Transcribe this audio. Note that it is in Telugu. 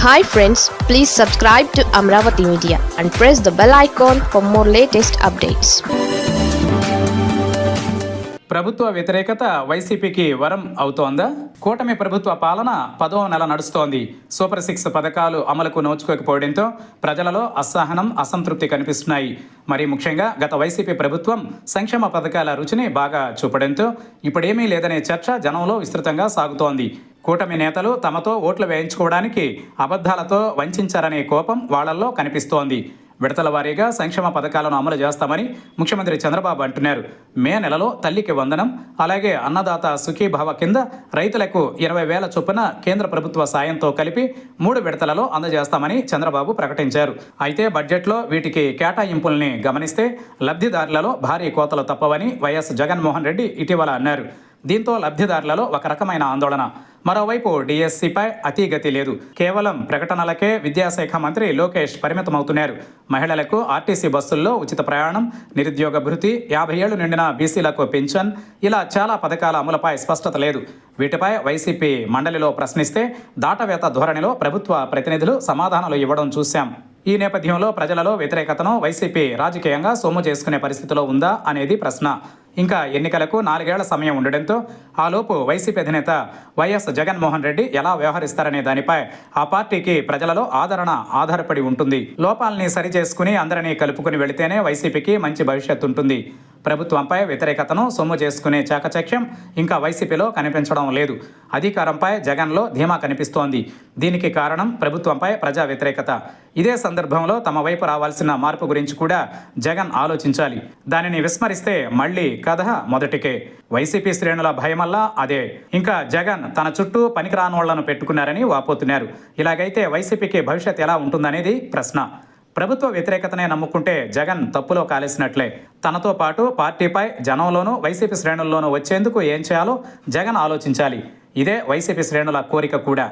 Hi friends, please subscribe to Amravati Media and press the bell icon for more latest updates. ప్రభుత్వ వ్యతిరేకత వైసీపీకి వరం అవుతోందా? కూటమి ప్రభుత్వ పాలన 10వ నెల నడుస్తోంది. సూపర్ 6 పథకాలు అమలుకు నోచుకోకపోవడంతో ప్రజలలో అసహనం, అసంతృప్తి కనిపిస్తున్నాయి. మరి ముఖ్యంగా గత వైసీపీ ప్రభుత్వం సంక్షేమ పథకాల రుచిని బాగా చూపడంతో ఇప్పుడేమీ లేదనే చర్చ జనంలో విస్తృతంగా సాగుతోంది. కూటమి నేతలు తమతో ఓట్లు వేయించుకోవడానికి అబద్ధాలతో వంచారనే కోపం వాళ్లల్లో కనిపిస్తోంది. విడతల వారీగా సంక్షేమ పథకాలను అమలు చేస్తామని ముఖ్యమంత్రి చంద్రబాబు అంటున్నారు. మే నెలలో తల్లికి వందనం, అలాగే అన్నదాత సుఖీభావ కింద రైతులకు 20,000 చొప్పున కేంద్ర ప్రభుత్వ సాయంతో కలిపి 3 విడతలలో అందజేస్తామని చంద్రబాబు ప్రకటించారు. అయితే బడ్జెట్లో వీటికి కేటాయింపుల్ని గమనిస్తే లబ్ధిదారులలో భారీ కోతలు తప్పవని వైఎస్ జగన్మోహన్ రెడ్డి ఇటీవల అన్నారు. దీంతో లబ్ధిదారులలో ఒక రకమైన ఆందోళన. మరోవైపు డిఎస్సిపై అతీగతి లేదు. కేవలం ప్రకటనలకే విద్యాశాఖ మంత్రి లోకేష్ పరిమితమవుతున్నారు. మహిళలకు ఆర్టీసీ బస్సుల్లో ఉచిత ప్రయాణం, నిరుద్యోగ భృతి, 50 ఏళ్లు నిండిన బీసీలకు పెన్షన్, ఇలా చాలా పథకాల అమలుపై స్పష్టత లేదు. వీటిపై వైసీపీ మండలిలో ప్రశ్నిస్తే దాటవేత ధోరణిలో ప్రభుత్వ ప్రతినిధులు సమాధానాలు ఇవ్వడం చూశాం. ఈ నేపథ్యంలో ప్రజలలో వ్యతిరేకతను వైసీపీ రాజకీయంగా సొమ్ము చేసుకునే పరిస్థితిలో ఉందా అనేది ప్రశ్న. ఇంకా ఎన్నికలకు 4 ఏళ్ల సమయం ఉండడంతో ఆలోపు వైసీపీ అధినేత వైఎస్ జగన్మోహన్ రెడ్డి ఎలా వ్యవహరిస్తారనే దానిపై ఆ పార్టీకి ప్రజలలో ఆధారపడి ఉంటుంది. లోపాలని సరిచేసుకుని అందరినీ కలుపుకుని వెళితేనే వైసీపీకి మంచి భవిష్యత్తు ఉంటుంది. ప్రభుత్వంపై వ్యతిరేకతను సొమ్ము చేసుకునే చాకచక్యం ఇంకా వైసీపీలో కనిపించడం లేదు. అధికారంపై జగన్లో ధీమా కనిపిస్తోంది. దీనికి కారణం ప్రభుత్వంపై ప్రజా వ్యతిరేకత. ఇదే సందర్భంలో తమ వైపు రావాల్సిన మార్పు గురించి కూడా జగన్ ఆలోచించాలి. దానిని విస్మరిస్తే మళ్లీ కథ మొదటికే. వైసీపీ శ్రేణుల భయమల్లా అదే. ఇంకా జగన్ తన చుట్టూ పనికిరానోళ్లను పెట్టుకున్నారని వాపోతున్నారు. ఇలాగైతే వైసీపీకి భవిష్యత్ ఎలా ఉంటుందనేది ప్రశ్న. ప్రభుత్వ వ్యతిరేకతనే నమ్ముకుంటే జగన్ తప్పులో కాలేసినట్లే. తనతో పాటు పార్టీపై జనంలోనూ వైసీపీ శ్రేణుల్లోనూ వచ్చేందుకు ఏం చేయాలో జగన్ ఆలోచించాలి. ఇదే వైసీపీ శ్రేణుల కోరిక కూడా.